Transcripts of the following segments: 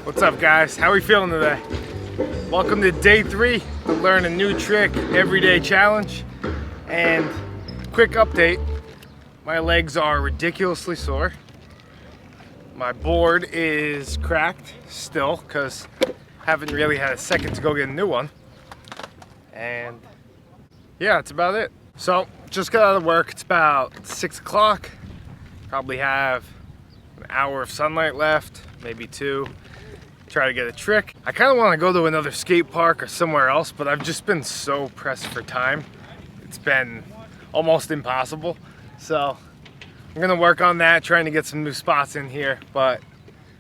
What's up, guys? How are we feeling today? Welcome to day 3, the Learn a New Trick Everyday Challenge. And quick update, my legs are ridiculously sore. My board is cracked still because haven't really had a second to go get a new one. And yeah, that's about it. So just got out of work. It's about 6 o'clock. Probably have an hour of sunlight left, maybe 2. Try to get a trick. I kind of want to go to another skate park or somewhere else, but I've just been so pressed for time. It's been almost impossible. So I'm gonna work on that, trying to get some new spots in here. But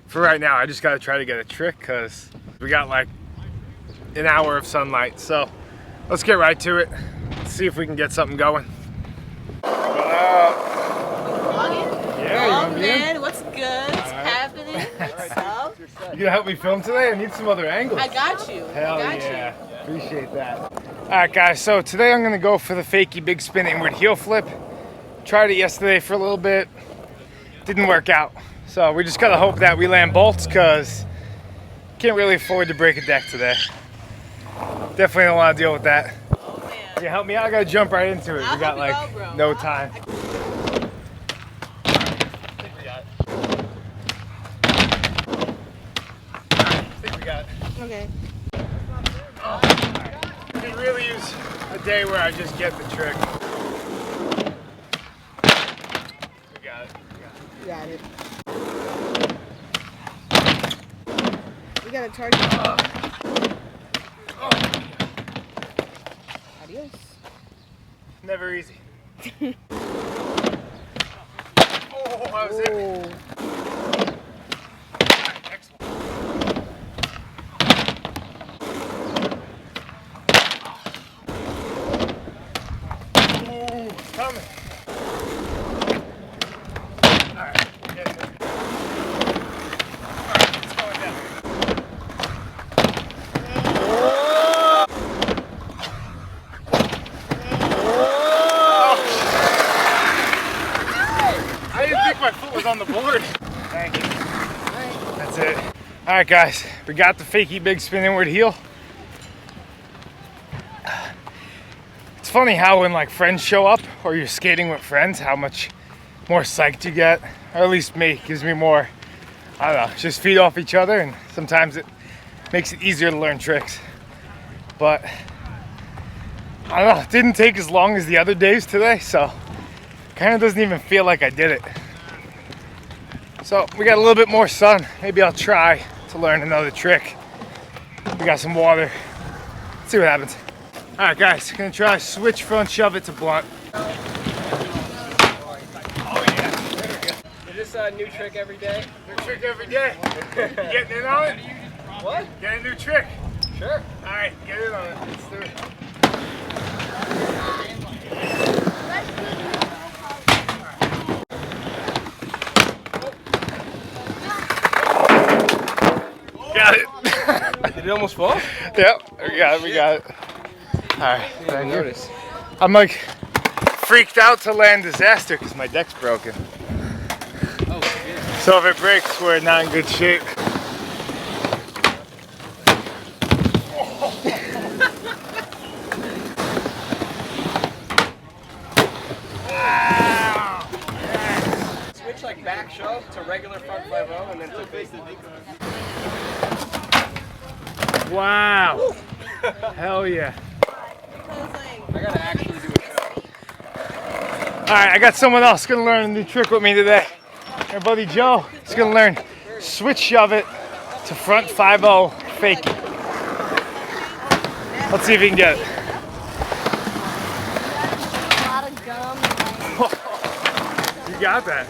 for right now, I just gotta try to get a trick because we got like an hour of sunlight. So let's get right to it. Let's see if we can get something going. Oh man, what's good? What's happening? What's up? You gonna help me film today? I need some other angles. I got you. Hell yeah. Appreciate that. Alright guys, so today I'm gonna go for the fakie big spin inward heel flip. Tried it yesterday for a little bit. Didn't work out. So we just gotta hope that we land bolts because can't really afford to break a deck today. Definitely don't want to deal with that. Oh man. You help me out? I gotta jump right into it. We got like no time. Okay. Oh, I could really use a day where I just get the trick. We got it. You got it. We got a target. Adios. Never easy. Oh, I was in. Coming. Alright, we're getting there. Alright, it's going down. Oh. I didn't think my foot was on the board. Thank you. That's it. Alright guys, we got the fakie big spin inward heel. It's funny how when like friends show up or you're skating with friends, how much more psyched you get, or at least me, gives me more, I don't know, just feed off each other, and sometimes it makes it easier to learn tricks. But I don't know, it didn't take as long as the other days today, so kind of doesn't even feel like I did it. So we got a little bit more sun. Maybe I'll try to learn another trick. We got some water. Let's see what happens. Alright guys, gonna try switch front shove it to blunt. Oh yeah, there we go. Is this a new trick every day? New trick every day. You getting in on it? What? Get a new trick. Sure. Alright, get in on it. Let's do it. Got it. Did it almost fall? Yep, we got it. Alright, I noticed. I'm like freaked out to land disaster because my deck's broken. Oh shit. So if it breaks, we're not in good shape. Switch like back shove to regular front 5-0 and then to face. Wow. Hell yeah. I gotta actually do it. Alright, I got someone else gonna learn a new trick with me today. My buddy Joe is gonna learn switch shove it to front 5-0 fake. Let's see if he can get it. You got that.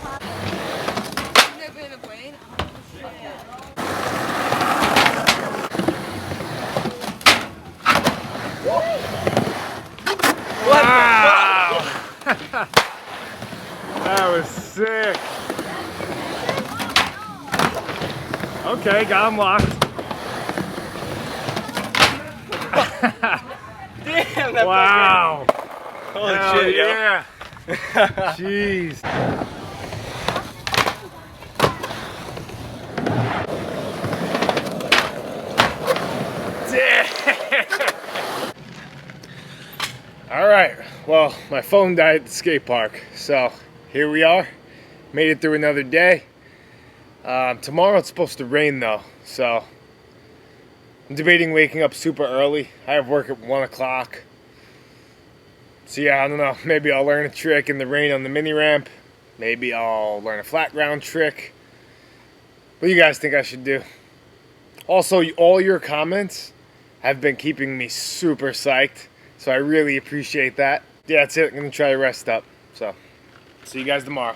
Wow! That was sick. Okay, got him locked. Damn, that Wow. Holy Hell shit, yo. yeah. Jeez. Well, my phone died at the skate park, so here we are. Made it through another day. Tomorrow it's supposed to rain though, so I'm debating waking up super early. I have work at 1 o'clock. So yeah, I don't know. Maybe I'll learn a trick in the rain on the mini ramp. Maybe I'll learn a flat ground trick. What do you guys think I should do? Also, all your comments have been keeping me super psyched, so I really appreciate that. Yeah, that's it. I'm gonna try to rest up. So, see you guys tomorrow.